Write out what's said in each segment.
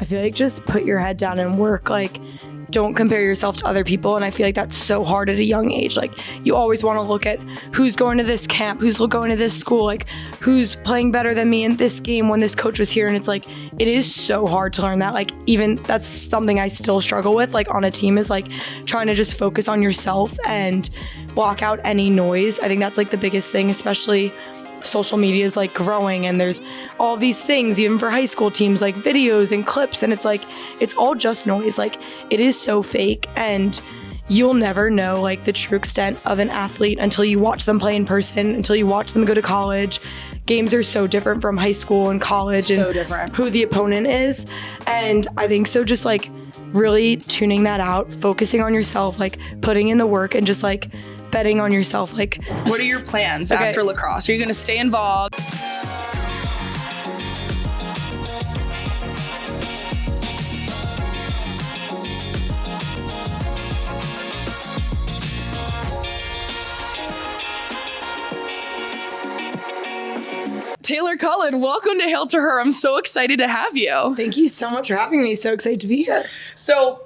feel like just put your head down and work. Like, don't compare yourself to other people. And I feel like that's so hard at a young age. Like, you always want to look at who's going to this camp, who's going to this school, like who's playing better than me in this game when this coach was here. And it's like, it is so hard to learn that. Like, even that's something I still struggle with, like on a team, is like trying to just focus on yourself and block out any noise. I think that's like the biggest thing, especially social media is like growing and there's all these things, even for high school teams, like videos and clips, and it's like, it's all just noise. Like, it is so fake, and you'll never know like the true extent of an athlete until you watch them play in person, until you watch them go to college. Games are so different from high school and college, so and different who the opponent is. And I think so just like really tuning that out, focusing on yourself, like putting in the work, and just like betting on yourself. Like, what are your plans after lacrosse? Are you going to stay involved? Taylor Cullen, welcome to Hail to Her. I'm so excited to have you. Thank you so much for having me. So excited to be here. So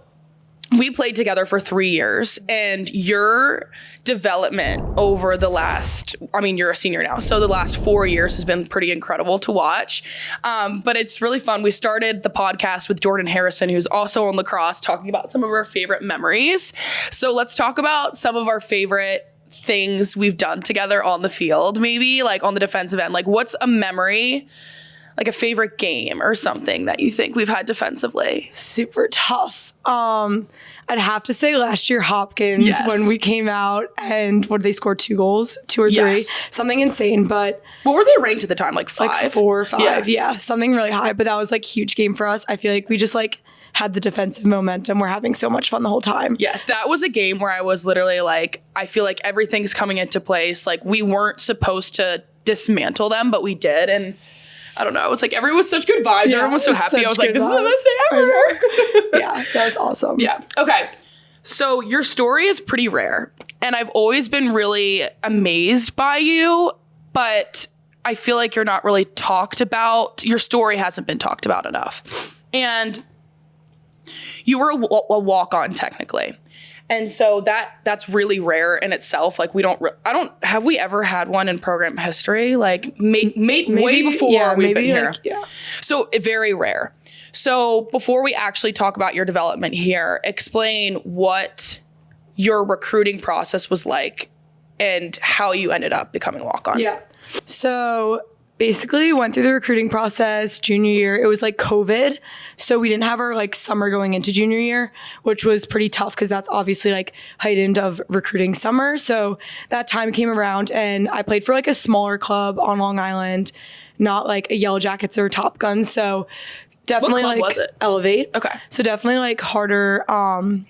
we played together for 3 years, and your development over the last, you're a senior now, so the last 4 years has been pretty incredible to watch. But it's really fun. We started the podcast with Jordan Harrison, who's also on lacrosse, talking about some of our favorite memories. So let's talk about some of our favorite things we've done together on the field, maybe like on the defensive end. Like, what's a memory, like a favorite game or something that you think we've had defensively? Super tough. I'd have to say last year Hopkins, when we came out, and what did they score, 2 goals, 2 or 3, something insane. But what were they ranked at the time? Like 5? Like 4 or 5. Yeah, something really high. But that was like huge game for us. I feel like we just like had the defensive momentum. We're having so much fun the whole time. Yes, that was a game where I was literally like, I feel like everything's coming into place. Like, we weren't supposed to dismantle them, but we did. And I don't know, it was like everyone was such good vibes. Yeah, everyone was so happy. I was like, this is the best day ever. Yeah, that was awesome. Yeah. Okay. So your story is pretty rare, and I've always been really amazed by you, but I feel like you're not really talked about. Your story hasn't been talked about enough. And you were a walk-on technically. And so that's really rare in itself. Like, have we ever had one in program history? Like, maybe way before we've been here. So very rare. So before we actually talk about your development here, explain what your recruiting process was like and how you ended up becoming walk-on. Yeah. So basically went through the recruiting process junior year. It was like COVID. So we didn't have our like summer going into junior year, which was pretty tough because that's obviously like heightened of recruiting summer. So that time came around and I played for like a smaller club on Long Island, not like a Yellow Jackets or Top Guns. So definitely what club like was it? Elevate. Okay. So definitely like harder to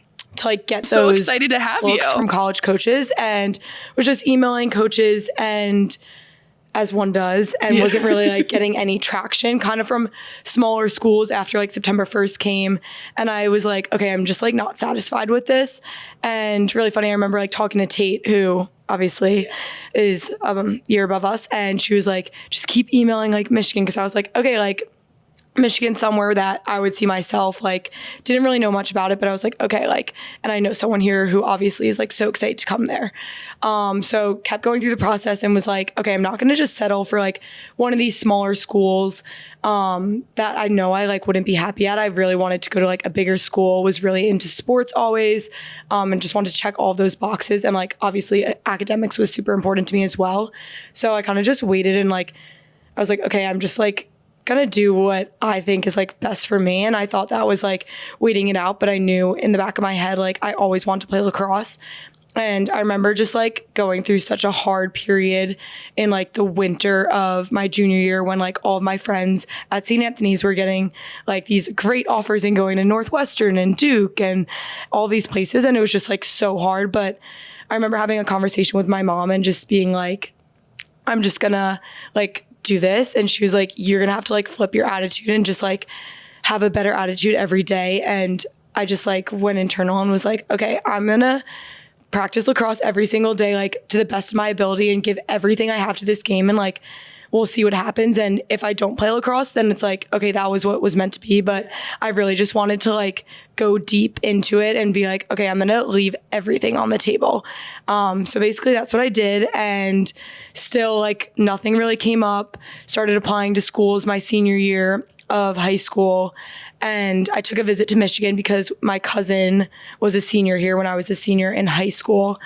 like get so those excited to have looks you from college coaches, and was just emailing coaches and as one does, and wasn't really like getting any traction kind of from smaller schools after like September 1st came. And I was like, okay, I'm just like not satisfied with this. And really funny, I remember like talking to Tate, who obviously is a year above us. And she was like, just keep emailing like Michigan. Cause I was like, okay, like Michigan somewhere that I would see myself, like didn't really know much about it, but I was like, okay, like, and I know someone here who obviously is like so excited to come there. So kept going through the process and was like, okay, I'm not going to just settle for like one of these smaller schools that I know I like wouldn't be happy at. I really wanted to go to like a bigger school, was really into sports always, and just wanted to check all of those boxes. And like, obviously academics was super important to me as well. So I kind of just waited and like, I was like, okay, I'm just like gonna do what I think is like best for me. And I thought that was like waiting it out, but I knew in the back of my head, like I always want to play lacrosse. And I remember just like going through such a hard period in like the winter of my junior year when like all of my friends at St. Anthony's were getting like these great offers and going to Northwestern and Duke and all these places. And it was just like so hard. But I remember having a conversation with my mom and just being like, I'm just gonna like do this. And she was like, you're gonna have to like flip your attitude and just like have a better attitude every day. And I just like went internal and was like, okay, I'm gonna practice lacrosse every single day, like to the best of my ability, and give everything I have to this game. And like we'll see what happens. And if I don't play lacrosse, then it's like, okay, that was what was meant to be. But I really just wanted to like go deep into it and be like, okay, I'm going to leave everything on the table. So basically that's what I did. And still like nothing really came up. Started applying to schools my senior year of high school. And I took a visit to Michigan because my cousin was a senior here when I was a senior in high school.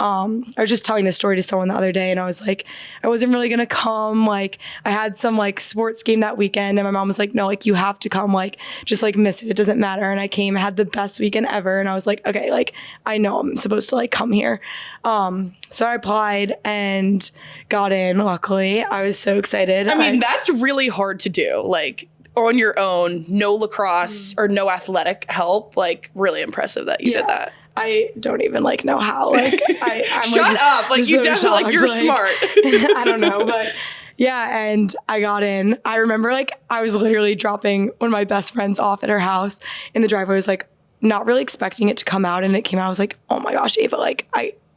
I was just telling this story to someone the other day and I was like, I wasn't really going to come. Like I had some like sports game that weekend and my mom was like, no, like you have to come, like just like miss it. It doesn't matter. And I came, had the best weekend ever. And I was like, okay, like I know I'm supposed to like come here. So I applied and got in. Luckily, I was so excited. I mean, that's really hard to do. Like on your own, no lacrosse or no athletic help. Like really impressive that you did that. I don't even like know how. Like I'm Shut up. Like you definitely like you're smart. I don't know, but yeah, and I got in. I remember like I was literally dropping one of my best friends off at her house in the driveway. I was like not really expecting it to come out, and it came out. I was like, oh my gosh, Ava, like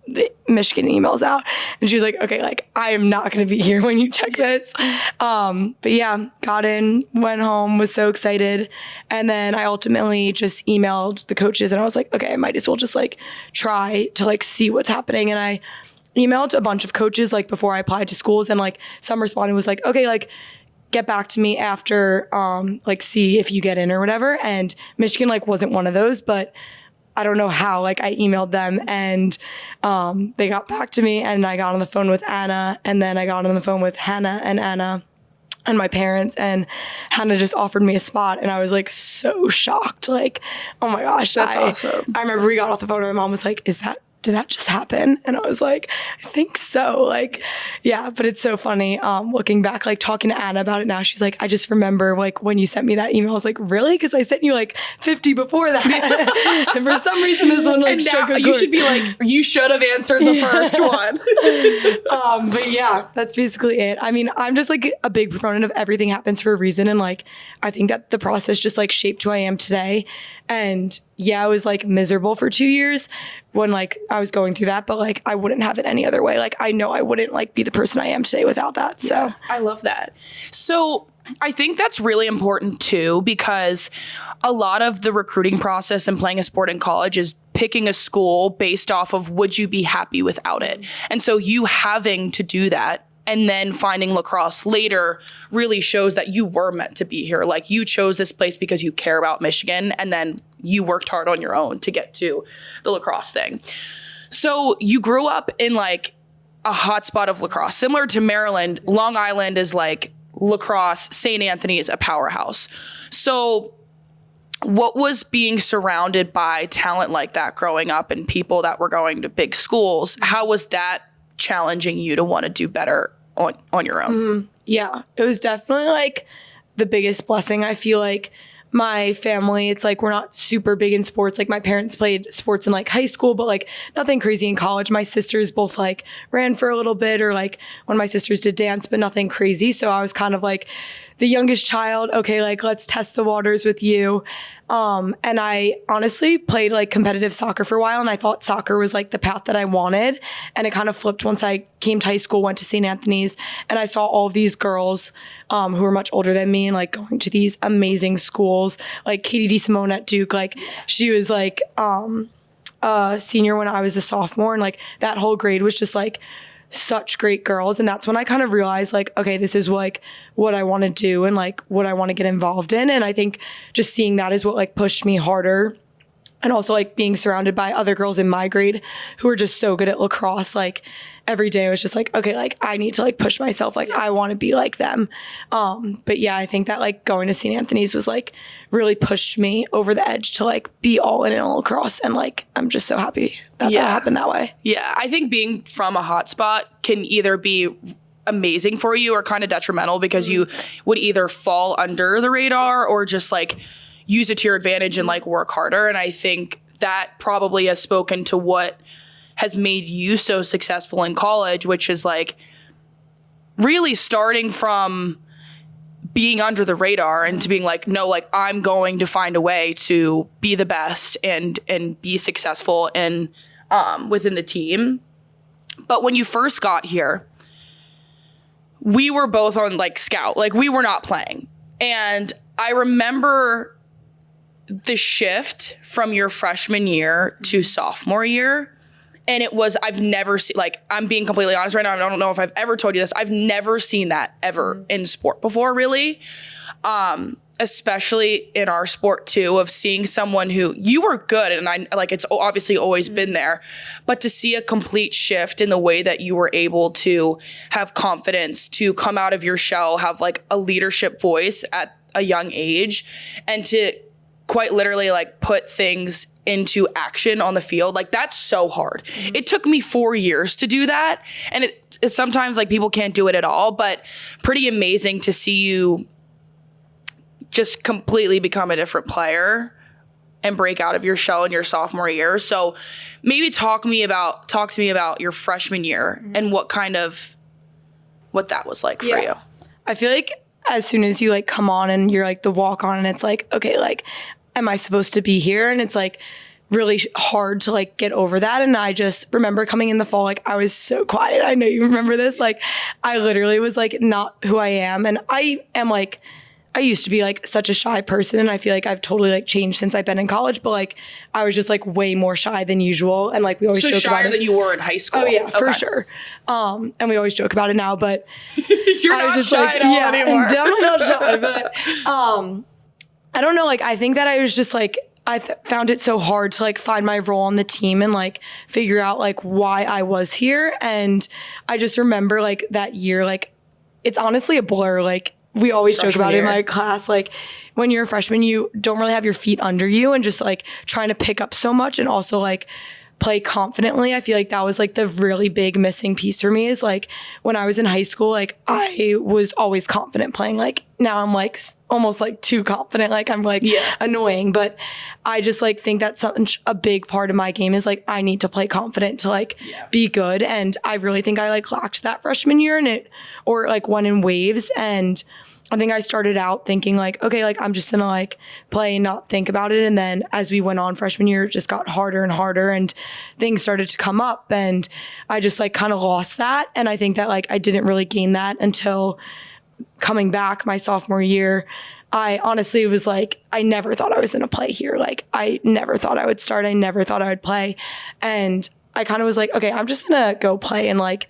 the Michigan email's out. And she was like, okay, like I am not going to be here when you check this. But yeah, got in, went home, was so excited. And then I ultimately just emailed the coaches and I was like, okay, I might as well just like try to like see what's happening. And I emailed a bunch of coaches like before I applied to schools and like some responded was like, okay, like get back to me after, like see if you get in or whatever. And Michigan like wasn't one of those, but I don't know how, like I emailed them and they got back to me and I got on the phone with Anna and then I got on the phone with Hannah and Anna and my parents and Hannah just offered me a spot and I was like so shocked. Like, oh my gosh. That's awesome. I remember we got off the phone and my mom was like, did that just happen? And I was like, I think so. Like, yeah, but it's so funny. Looking back, like talking to Anna about it now, she's like, I just remember like when you sent me that email, I was like, really? Because I sent you like 50 before that. And for some reason, this one like struck a chord. You should be like, you should have answered the first one. But yeah, that's basically it. I mean, I'm just like a big proponent of everything happens for a reason. And like, I think that the process just like shaped who I am today. And yeah, I was like miserable for 2 years when like I was going through that, but like I wouldn't have it any other way. Like I know I wouldn't like be the person I am today without that. So yeah, I love that. So I think that's really important too, because a lot of the recruiting process and playing a sport in college is picking a school based off of would you be happy without it? And so you having to do that and then finding lacrosse later really shows that you were meant to be here. Like you chose this place because you care about Michigan and then you worked hard on your own to get to the lacrosse thing. So you grew up in like a hotspot of lacrosse. Similar to Maryland, Long Island is like lacrosse, St. Anthony's a powerhouse. So what was being surrounded by talent like that growing up and people that were going to big schools? How was that challenging you to want to do better on your own? Mm-hmm. Yeah, it was definitely like the biggest blessing. I feel like my family, it's like we're not super big in sports. Like my parents played sports in like high school, but like nothing crazy in college. My sisters both like ran for a little bit or like one of my sisters did dance, but nothing crazy. So I was kind of like the youngest child. Okay, like let's test the waters with you. And I honestly played like competitive soccer for a while and I thought soccer was like the path that I wanted. And it kind of flipped once I came to high school, went to St. Anthony's and I saw all of these girls who were much older than me and like going to these amazing schools, like Katie DeSimone at Duke. Like she was like a senior when I was a sophomore and like that whole grade was just like such great girls. And that's when I kind of realized like, okay, this is like what I want to do and like what I want to get involved in. And I think just seeing that is what like pushed me harder. And also like being surrounded by other girls in my grade who were just so good at lacrosse. Like every day I was just like, okay, like I need to like push myself. Like I want to be like them. But yeah, I think that like going to St. Anthony's was like really pushed me over the edge to like be all in lacrosse. And like, I'm just so happy that that happened that way. Yeah. I think being from a hot spot can either be amazing for you or kind of detrimental because you would either fall under the radar or just like use it to your advantage and like work harder. And I think that probably has spoken to what has made you so successful in college, which is like really starting from being under the radar and to being like, no, like I'm going to find a way to be the best and be successful in within the team. But when you first got here, we were both on like scout, like we were not playing. And I remember the shift from your freshman year to sophomore year. And it was, I've never seen, like, I'm being completely honest right now. I don't know if I've ever told you this. I've never seen that ever in sport before, really. Especially in our sport too, of seeing someone who you were good, and I like, it's obviously always been there, but to see a complete shift in the way that you were able to have confidence, to come out of your shell, have like a leadership voice at a young age, and to quite literally like put things into action on the field. Like, that's so hard. It took me 4 years to do that. And it's sometimes like people can't do it at all, but pretty amazing to see you just completely become a different player and break out of your shell in your sophomore year. So maybe talk to me about your freshman year and what that was like for you. I feel like as soon as you like come on and you're like the walk on and it's like, okay, like, am I supposed to be here? And it's like really hard to like get over that. And I just remember coming in the fall, like I was so quiet. I know you remember this. Like I literally was like not who I am. And I am like, I used to be like such a shy person, and I feel like I've totally like changed since I've been in college, but like I was just like way more shy than usual. And like we always joke about it. So shyer than you were in high school. Oh yeah, for sure. And we always joke about it now, but you're not just shy at all anymore. I'm definitely not shy, but I don't know, like I think that I was just like found it so hard to like find my role on the team and like figure out like why I was here. And I just remember like that year, like it's honestly a blur. Like we always joke about it in my class, like when you're a freshman, you don't really have your feet under you and just like trying to pick up so much and also like play confidently. I feel like that was like the really big missing piece for me is like when I was in high school, like I was always confident playing. Like now I'm like almost like too confident. Like I'm like annoying, but I just like think that's such a big part of my game is like I need to play confident to like be good. And I really think I like lacked that freshman year or like went in waves. And I think I started out thinking like, okay, like I'm just gonna like play and not think about it. And then as we went on freshman year, it just got harder and harder and things started to come up and I just like kind of lost that. And I think that like I didn't really gain that until coming back my sophomore year. I honestly was like, I never thought I was gonna play here. Like I never thought I would start. I never thought I would play. And I kind of was like, okay, I'm just gonna go play and like,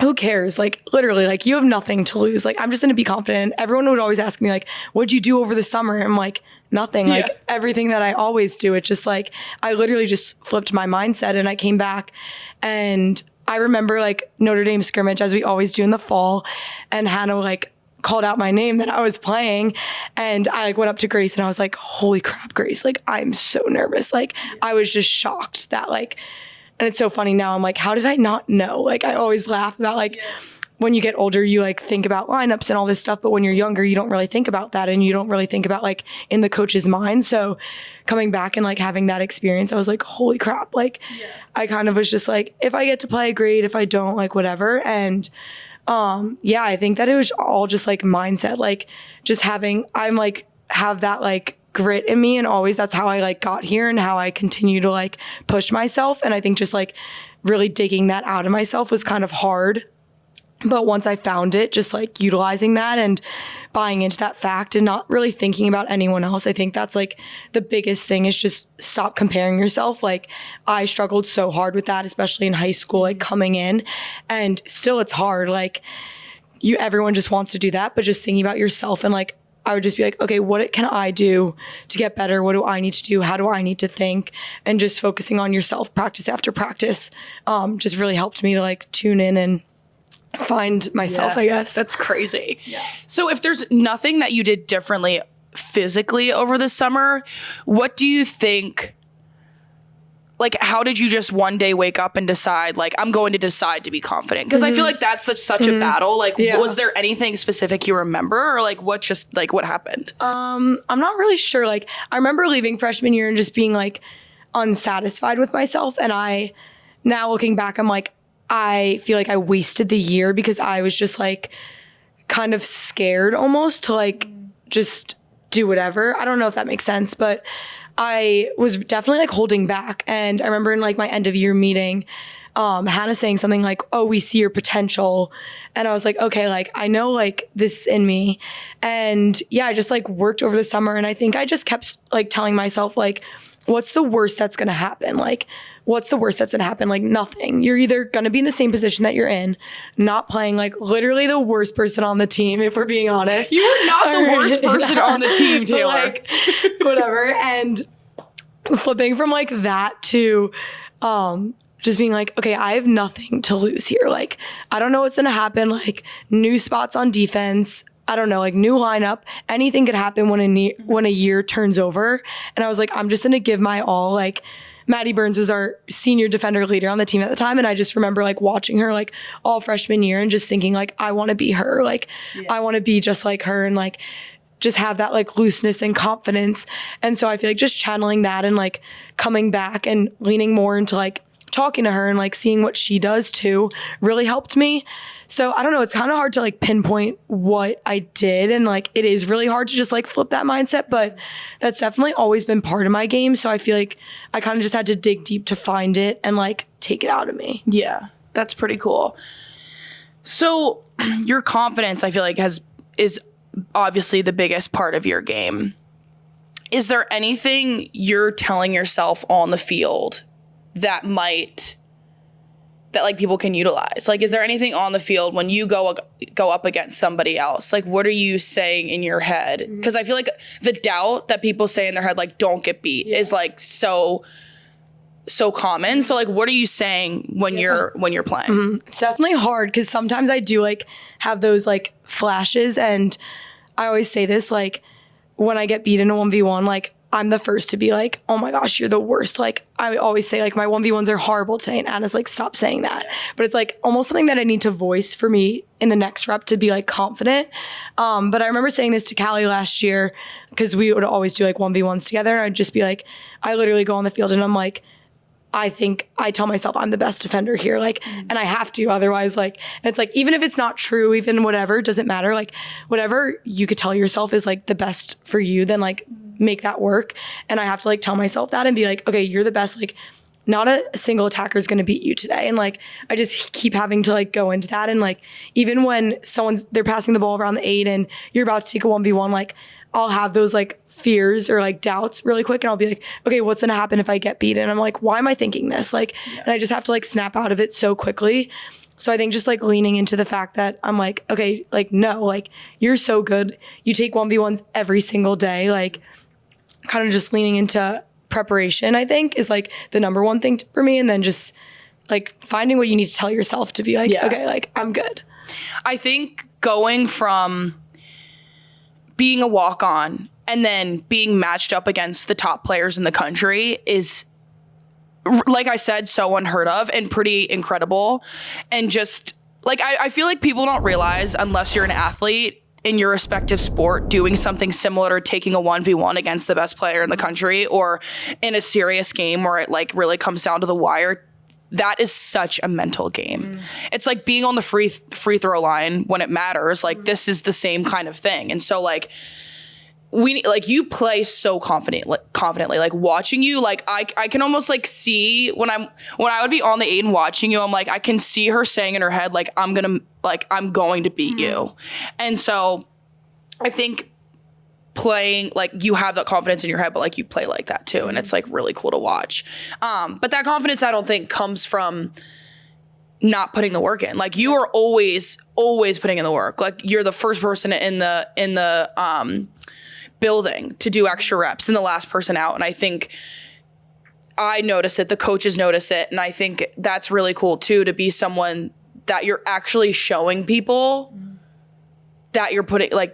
who cares? Like literally, like you have nothing to lose. Like I'm just gonna be confident. Everyone would always ask me like, what'd you do over the summer? I'm like, nothing. Like everything that I always do. It's just like, I literally just flipped my mindset and I came back and I remember like Notre Dame scrimmage as we always do in the fall and Hannah like called out my name that I was playing and I like went up to Grace and I was like, holy crap, Grace. Like I'm so nervous. Like I was just shocked that like, and it's so funny now. I'm like, how did I not know? Like, I always laugh about like when you get older, you like think about lineups and all this stuff. But when you're younger, you don't really think about that. And you don't really think about like in the coach's mind. So coming back and like having that experience, I was like, holy crap. Like I kind of was just like, if I get to play, great. If I don't, like whatever. And I think that it was all just like mindset, like just I'm like, have that like grit in me and always that's how I like got here and how I continue to like push myself. And I think just like really digging that out of myself was kind of hard. But once I found it, just like utilizing that and buying into that fact and not really thinking about anyone else, I think that's like the biggest thing is just stop comparing yourself. Like I struggled so hard with that, especially in high school, like coming in and still it's hard. Like everyone just wants to do that, but just thinking about yourself and like, I would just be like, okay, what can I do to get better? What do I need to do? How do I need to think? And just focusing on yourself practice after practice just really helped me to like tune in and find myself, I guess. That's crazy. Yeah. So if there's nothing that you did differently physically over the summer, what do you think, like, how did you just one day wake up and decide, like, I'm going to decide to be confident? Because I feel like that's such a battle. Like, was there anything specific you remember or like what happened? I'm not really sure. Like, I remember leaving freshman year and just being like unsatisfied with myself. And now looking back, I'm like, I feel like I wasted the year because I was just like kind of scared almost to like just do whatever. I don't know if that makes sense, but I was definitely like holding back. And I remember in like my end of year meeting, Hannah saying something like, oh, we see your potential. And I was like, okay, like I know like this is in me. And yeah, I just like worked over the summer, and I think I just kept like telling myself like, what's the worst that's going to happen? Like, what's the worst that's going to happen? Like nothing. You're either going to be in the same position that you're in, not playing, like literally the worst person on the team, if we're being honest. You were not the worst person on the team, Taylor. Like, whatever. And flipping from like that to just being like, okay, I have nothing to lose here. Like, I don't know what's going to happen. Like, new spots on defense. I don't know, like new lineup, anything could happen when a year turns over. And I was like, I'm just going to give my all. Like, Maddie Burns was our senior defender leader on the team at the time. And I just remember like watching her like all freshman year and just thinking like, I want to be her. Like, I want to be just like her and like just have that like looseness and confidence. And so I feel like just channeling that and like coming back and leaning more into like talking to her and like seeing what she does too really helped me. So I don't know, it's kind of hard to like pinpoint what I did, and like it is really hard to just like flip that mindset, but that's definitely always been part of my game. So I feel like I kind of just had to dig deep to find it and like take it out of me. Yeah, that's pretty cool. So your confidence, I feel like is obviously the biggest part of your game. Is there anything you're telling yourself on the field that like people can utilize? Like, is there anything on the field when you go up against somebody else? Like, what are you saying in your head? Because I feel like the doubt that people say in their head, like, don't get beat, is like so common. So like, what are you saying when you're playing? It's definitely hard because sometimes I do like have those like flashes, and I always say this, like when I get beat in a 1v1, like I'm the first to be like, oh my gosh, you're the worst. Like I always say like my 1v1s are horrible today, and Anna's like, stop saying that. But it's like almost something that I need to voice for me in the next rep to be like confident. But I remember saying this to Callie last year because we would always do like 1v1s together. And I'd just be like, I literally go on the field and I'm like, I tell myself I'm the best defender here, like, and I have to, otherwise, like, and it's like, even if it's not true, even whatever, doesn't matter, like, whatever you could tell yourself is like the best for you, then like make that work. And I have to like tell myself that and be like, okay, you're the best, like, not a single attacker is going to beat you today. And like, I just keep having to like go into that. And like, even when they're passing the ball around the 8 and you're about to take a 1v1, like, I'll have those like fears or like doubts really quick, and I'll be like, okay, what's gonna happen if I get beaten? And I'm like, why am I thinking this? Like, and I just have to like snap out of it so quickly. So I think just like leaning into the fact that I'm like, okay, like, no, like you're so good. You take 1v1s every single day. Like kind of just leaning into preparation, I think is like the number one thing for me. And then just like finding what you need to tell yourself to be like, okay, like I'm good. I think going from being a walk-on and then being matched up against the top players in the country is, like I said, so unheard of and pretty incredible. And just like, I feel like people don't realize, unless you're an athlete in your respective sport, doing something similar to taking a 1v1 against the best player in the country, or in a serious game where it like really comes down to the wire, that is such a mental game. It's like being on the free throw line when it matters. Like this is the same kind of thing. And so like you play so confidently, like watching you, like I can almost like see when I would be on the 8 and watching you, I'm like, I can see her saying in her head, like, I'm going to beat you. And so I think playing, like, you have that confidence in your head, but like you play like that too. And it's like really cool to watch. But that confidence, I don't think comes from not putting the work in. Like you are always putting in the work. Like you're the first person in the building to do extra reps and the last person out. And I think I notice it, the coaches notice it. And I think that's really cool too, to be someone that you're actually showing people that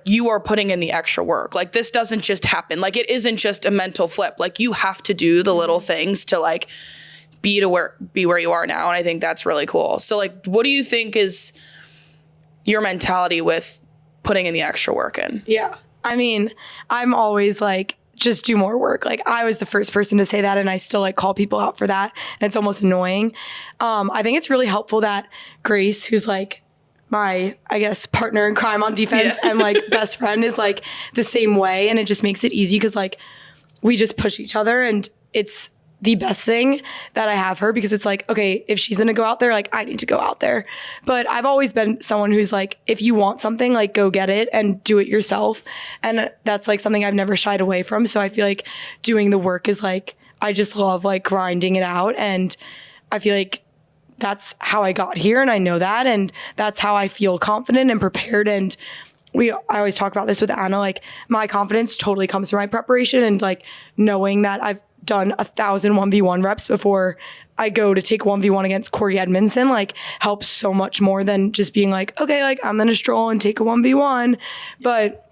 you are putting in the extra work. Like this doesn't just happen. Like it isn't just a mental flip. Like you have to do the little things to like be where you are now. And I think that's really cool. So like, what do you think is your mentality with putting in the extra work in? Yeah. I mean, I'm always like, just do more work. Like I was the first person to say that, and I still like call people out for that. And it's almost annoying. I think it's really helpful that Grace, who's like my, I guess, partner in crime on defense and like best friend, is like the same way. And it just makes it easy because like we just push each other, and it's the best thing that I have her, because it's like, okay, if she's gonna go out there, like I need to go out there. But I've always been someone who's like, if you want something, like go get it and do it yourself. And that's like something I've never shied away from. So I feel like doing the work is like, I just love like grinding it out. And I feel like that's how I got here. And I know that. And that's how I feel confident and prepared. And I always talk about this with Anna, like my confidence totally comes from my preparation and like knowing that I've done 1,000 1v1 reps before I go to take 1v1 against Corey Edmondson, like helps so much more than just being like, okay, like I'm gonna stroll and take a 1v1. But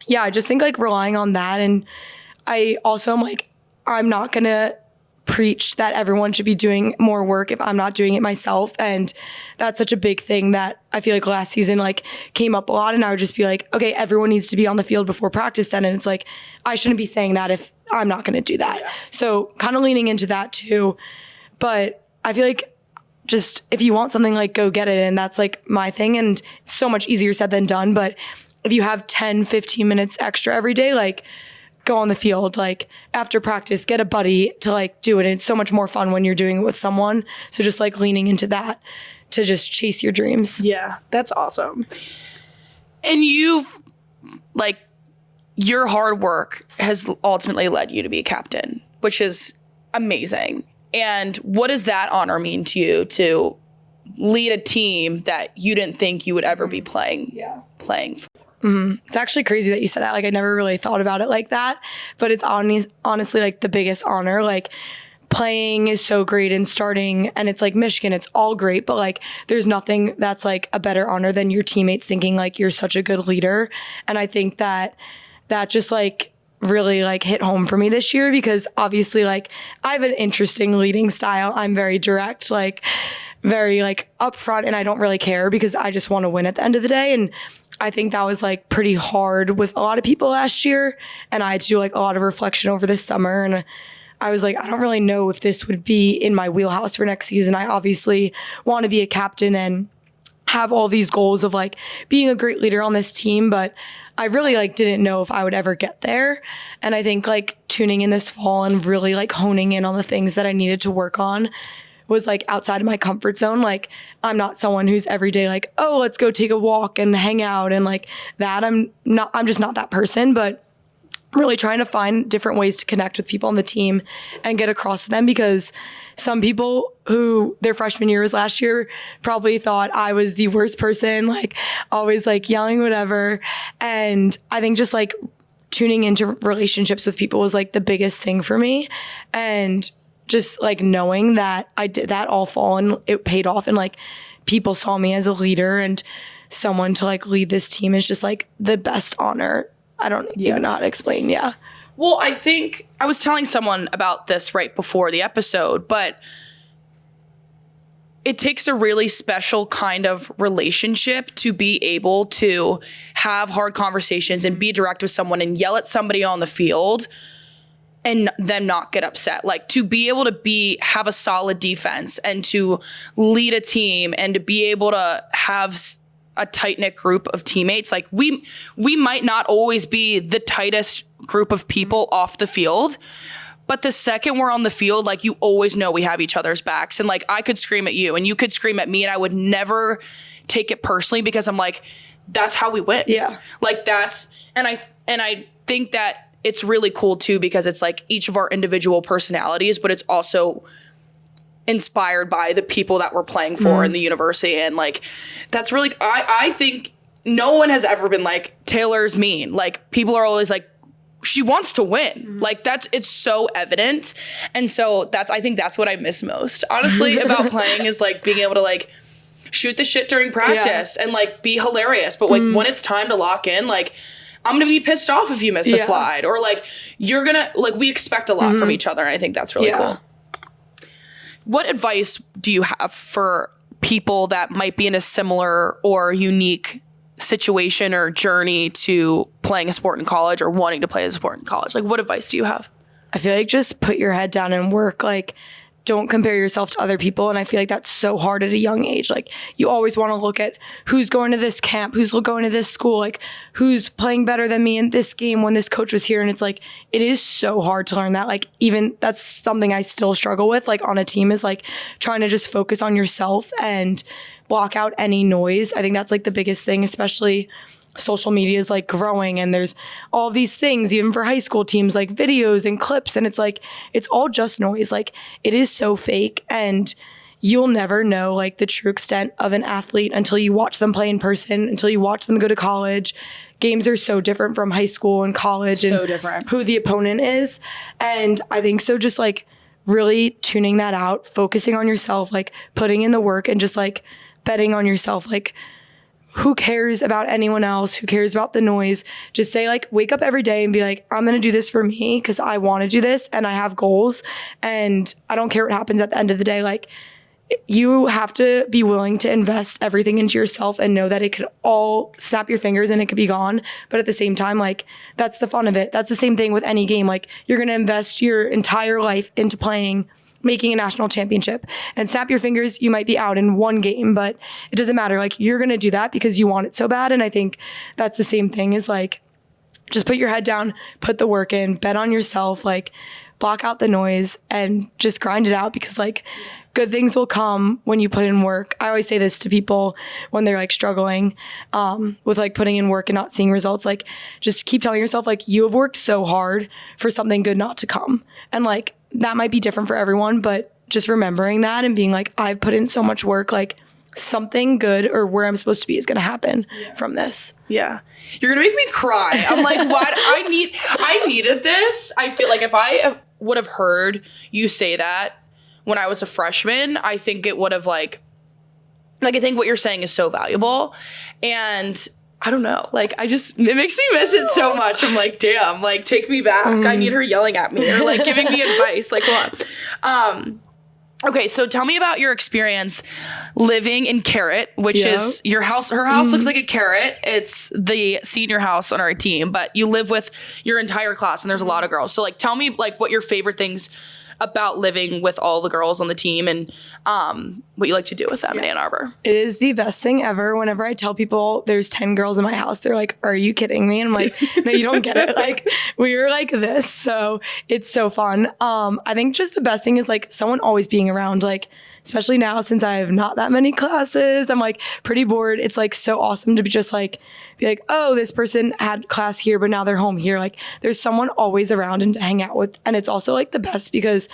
yeah, I just think like relying on that. And I also am like, I'm not gonna preach that everyone should be doing more work if I'm not doing it myself. And that's such a big thing that I feel like last season like came up a lot, and I would just be like, okay, everyone needs to be on the field before practice then. And it's like, I shouldn't be saying that if I'm not going to do that. Yeah. So kind of leaning into that too. But I feel like just if you want something, like go get it. And that's like my thing. And it's so much easier said than done. But if you have 10, 15 minutes extra every day, like go on the field, like after practice, get a buddy to like do it. And it's so much more fun when you're doing it with someone. So just like leaning into that to just chase your dreams. Yeah, that's awesome. And you've like, your hard work has ultimately led you to be a captain, which is amazing. And what does that honor mean to you, to lead a team that you didn't think you would ever be playing for? Mm-hmm. It's actually crazy that you said that. Like I never really thought about it like that, but it's honestly like the biggest honor. Like playing is so great and starting, and it's like Michigan, it's all great, but like there's nothing that's like a better honor than your teammates thinking like you're such a good leader. And I think that just like really like hit home for me this year, because obviously like I have an interesting leading style. I'm very direct, like very like upfront, and I don't really care because I just want to win at the end of the day. And I think that was like pretty hard with a lot of people last year, and I had to do like a lot of reflection over this summer. And I was like, I don't really know if this would be in my wheelhouse for next season. I obviously want to be a captain and have all these goals of like being a great leader on this team, but I really like didn't know if I would ever get there. And I think like tuning in this fall and really like honing in on the things that I needed to work on was like outside of my comfort zone. Like I'm not someone who's every day like, oh, let's go take a walk and hang out and like that. I'm just not that person, but really trying to find different ways to connect with people on the team and get across to them, because some people who their freshman year was last year probably thought I was the worst person, like always like yelling, whatever. And I think just like tuning into relationships with people was like the biggest thing for me. And just like knowing that I did that all fall and it paid off, and like people saw me as a leader and someone to like lead this team is just like the best honor. I don't even know how to explain. Yeah. Well, I think I was telling someone about this right before the episode, but it takes a really special kind of relationship to be able to have hard conversations and be direct with someone and yell at somebody on the field and them not get upset. Like to be able to have a solid defense and to lead a team and to be able to have a tight-knit group of teammates. Like we might not always be the tightest group of people off the field, but the second we're on the field, like you always know we have each other's backs. And like I could scream at you and you could scream at me, and I would never take it personally, because I'm like, that's how we win. Yeah. Like and I think that it's really cool too, because it's like each of our individual personalities, but it's also inspired by the people that we're playing for in the university. And like, that's really, I think no one has ever been like, Taylor's mean. Like people are always like, she wants to win. Like it's so evident. And so I think that's what I miss most, honestly, about playing, is like being able to like shoot the shit during practice and like be hilarious. But like when it's time to lock in, like I'm going to be pissed off if you miss a slide, or like you're going to like, we expect a lot from each other. And I think that's really cool. What advice do you have for people that might be in a similar or unique situation or journey to playing a sport in college or wanting to play a sport in college? Like what advice do you have? I feel like just put your head down and work. Like don't compare yourself to other people. And I feel like that's so hard at a young age. Like you always want to look at who's going to this camp, who's going to this school, like who's playing better than me in this game when this coach was here. And it's like, it is so hard to learn that. Like even that's something I still struggle with, like on a team, is like trying to just focus on yourself and block out any noise. I think that's like the biggest thing, especially social media is like growing and there's all these things, even for high school teams, like videos and clips. And it's like, it's all just noise. Like it is so fake, and you'll never know like the true extent of an athlete until you watch them play in person, until you watch them go to college. Games are so different from high school and college, So and different. who the opponent is. And I think so just like really tuning that out, focusing on yourself, like putting in the work and just like betting on yourself. Like who cares about anyone else? Who cares about the noise? Just say like, wake up every day and be like, I'm going to do this for me because I want to do this and I have goals and I don't care what happens at the end of the day. Like you have to be willing to invest everything into yourself and know that it could all snap your fingers and it could be gone. But at the same time, like that's the fun of it. That's the same thing with any game. Like you're going to invest your entire life into playing, making a national championship, and snap your fingers, you might be out in one game, but it doesn't matter. Like you're going to do that because you want it so bad. And I think that's the same thing, is like, just put your head down, put the work in, bet on yourself, like block out the noise and just grind it out, because like good things will come when you put in work. I always say this to people when they're like struggling with like putting in work and not seeing results. Like just keep telling yourself like you have worked so hard for something good not to come. And like that might be different for everyone, but just remembering that and being like, I've put in so much work, like something good or where I'm supposed to be is going to happen from this. Yeah. You're going to make me cry. I'm like, what? I needed this. I feel like if I would have heard you say that when I was a freshman, I think it would have like I think what you're saying is so valuable. And I don't know, like it makes me miss it so much. I'm like, damn, like take me back. I need her yelling at me or like giving me advice. Like, come on. Okay, so tell me about your experience living in Carrot, which is your house. Her house looks like a carrot. It's the senior house on our team, but you live with your entire class and there's a lot of girls. So like, tell me like what your favorite things about living with all the girls on the team and what you like to do with them in Ann Arbor. It is the best thing ever. Whenever I tell people there's 10 girls in my house, they're like, are you kidding me? And I'm like, no, you don't get it. Like we're like this. So it's so fun. I think just the best thing is like someone always being around, like, especially now since I have not that many classes, I'm like pretty bored. It's like so awesome to be like, oh, this person had class here, but now they're home here. Like there's someone always around and to hang out with. And it's also like the best because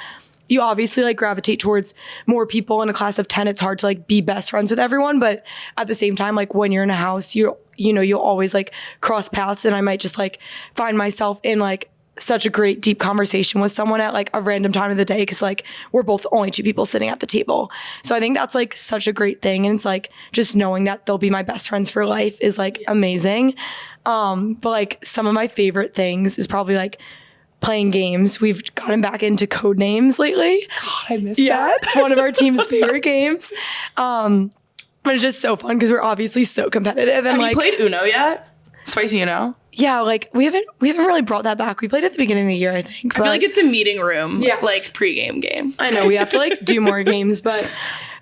you obviously like gravitate towards more people. In a class of 10, it's hard to like be best friends with everyone. But at the same time, like when you're in a house, you'll always like cross paths, and I might just like find myself in like such a great deep conversation with someone at like a random time of the day, because like we're both only two people sitting at the table. So I think that's like such a great thing, and it's like just knowing that they'll be my best friends for life is like amazing. But like some of my favorite things is probably like playing games. We've gotten back into Code Names lately. God, I miss that. One of our team's favorite games. But it's just so fun because we're obviously so competitive. And Have you played Uno yet? Spicy Uno? Yeah, like we haven't really brought that back. We played at the beginning of the year, I think. I feel like it's a meeting room, Yes. like pregame game. I know we have to like do more games, but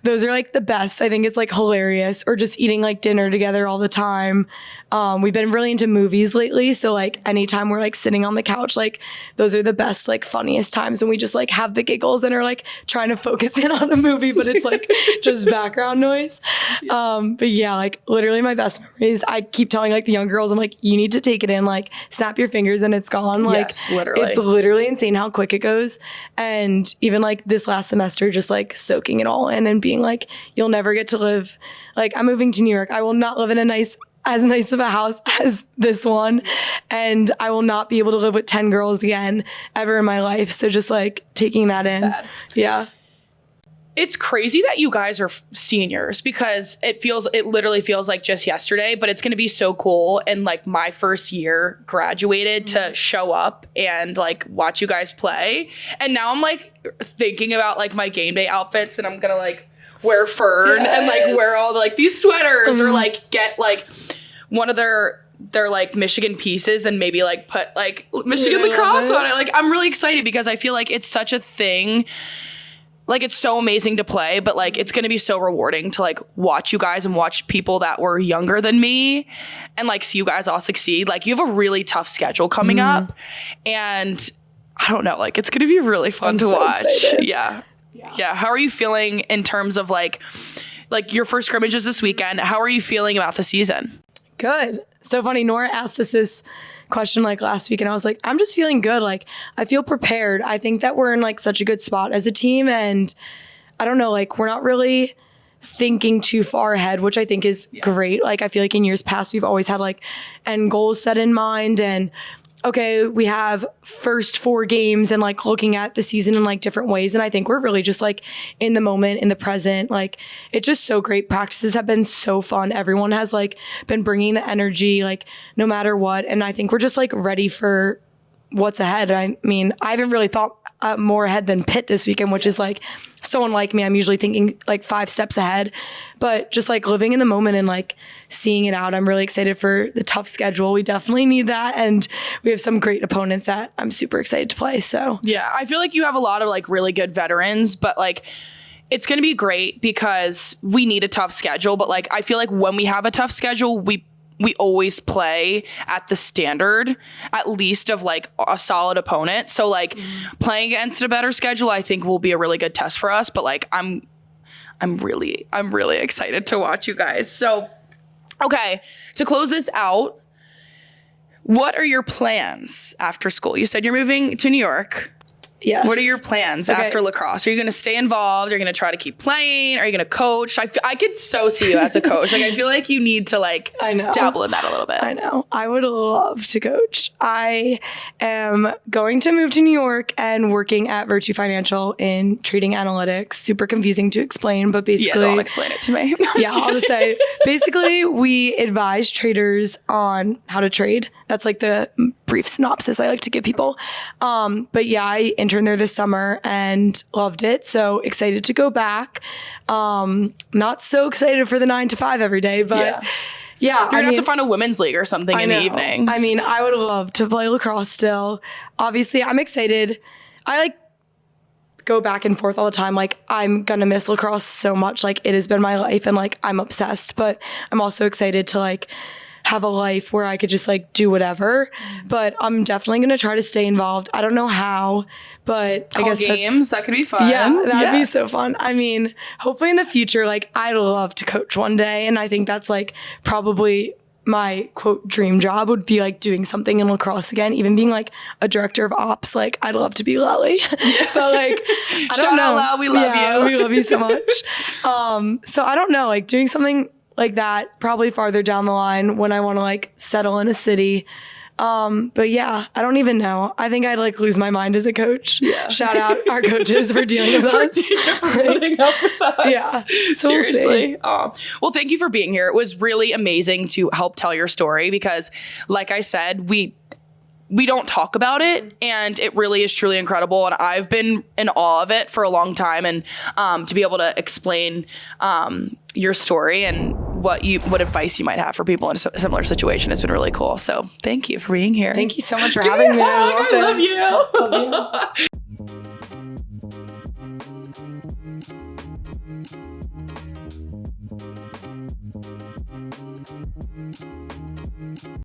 those are like the best. I think it's like hilarious, or just eating like dinner together all the time. We've been really into movies lately. So like anytime we're like sitting on the couch, like those are the best, like funniest times when we just like have the giggles and are like trying to focus in on a movie, but it's like just background noise. But yeah, like literally my best memories. I keep telling like the young girls, I'm like, you need to take it in, like snap your fingers and it's gone. Like Yes, literally. It's literally insane how quick it goes. And even like this last semester, just like soaking it all in and being like, you'll never get to live. Like I'm moving to New York. I will not live in as nice of a house as this one. And I will not be able to live with 10 girls again ever in my life. So just like taking that in. Sad. Yeah. It's crazy that you guys are seniors, because it literally feels like just yesterday, but it's going to be so cool. And like my first year graduated to show up and like watch you guys play. And now I'm like thinking about like my game day outfits, and I'm going to like wear fern and like wear all like these sweaters or like get like one of their like Michigan pieces and maybe like put like Michigan lacrosse on it. Like I'm really excited because I feel like it's such a thing. like it's so amazing to play, but like it's going to be so rewarding to like watch you guys and watch people that were younger than me and like see you guys all succeed. Like you have a really tough schedule coming up, and I don't know, like it's going to be really fun to watch. Excited. Yeah. How are you feeling in terms of like your first scrimmages this weekend? How are you feeling about the season? Good. So funny. Nora asked us this question like last week, and I was like, I'm just feeling good. Like I feel prepared. I think that we're in like such a good spot as a team, and I don't know, like we're not really thinking too far ahead, which I think is great. Like I feel like in years past we've always had like end goals set in mind, and okay, we have first 4 games and like looking at the season in like different ways. And I think we're really just like in the moment, in the present. Like it's just so great. Practices have been so fun. Everyone has like been bringing the energy, like no matter what. And I think we're just like ready for what's ahead. I mean, I haven't really thought more ahead than Pitt this weekend, which is like so unlike me. I'm usually thinking like 5 steps ahead, but just like living in the moment and like seeing it out. I'm really excited for the tough schedule. We definitely need that. And we have some great opponents that I'm super excited to play. So yeah, I feel like you have a lot of like really good veterans, but like it's going to be great because we need a tough schedule. But like, I feel like when we have a tough schedule, we always play at the standard, at least of like a solid opponent. So like playing against a better schedule, I think will be a really good test for us. But like, I'm really excited to watch you guys. So, okay, to close this out, what are your plans after school? You said you're moving to New York. yes. What are your plans after lacrosse? Are you going to stay involved? Are you going to try to keep playing? Are you going to coach? I could so see you as a coach. Like, I feel like you need to like dabble in that a little bit. I know. I would love to coach. I am going to move to New York and working at Virtue Financial in trading analytics. Super confusing to explain, but basically, Yeah, don't explain it to me. I'll just say, basically, we advise traders on how to trade. That's like the brief synopsis I like to give people. But yeah, I interned there this summer and loved it. So excited to go back. Not so excited for the 9 to 5 every day, but yeah. You're gonna have to find a women's league or something in the evenings. I mean, I would love to play lacrosse still. Obviously, I'm excited. I like go back and forth all the time. Like I'm gonna miss lacrosse so much. Like it has been my life and like I'm obsessed, but I'm also excited to like have a life where I could just like do whatever. But I'm definitely gonna try to stay involved. I don't know how, but I guess games, that could be fun. Yeah, that'd be so fun. I mean, hopefully in the future, like I'd love to coach one day. And I think that's like probably my quote dream job would be like doing something in lacrosse again, even being like a director of ops. Like I'd love to be Lely. But like I don't know. Shout out, we love you. We love you so much. So I don't know, like doing something like that probably farther down the line when I want to like settle in a city. But yeah, I don't even know. I think I'd like lose my mind as a coach. Yeah. Shout out our coaches for dealing with us. For putting up with us. Yeah. So seriously. Well, thank you for being here. It was really amazing to help tell your story because like I said, we don't talk about it and it really is truly incredible. And I've been in awe of it for a long time. And to be able to explain your story and what advice you might have for people in a similar situation has been really cool. So thank you for being here. Thank you so much for having me. I love you.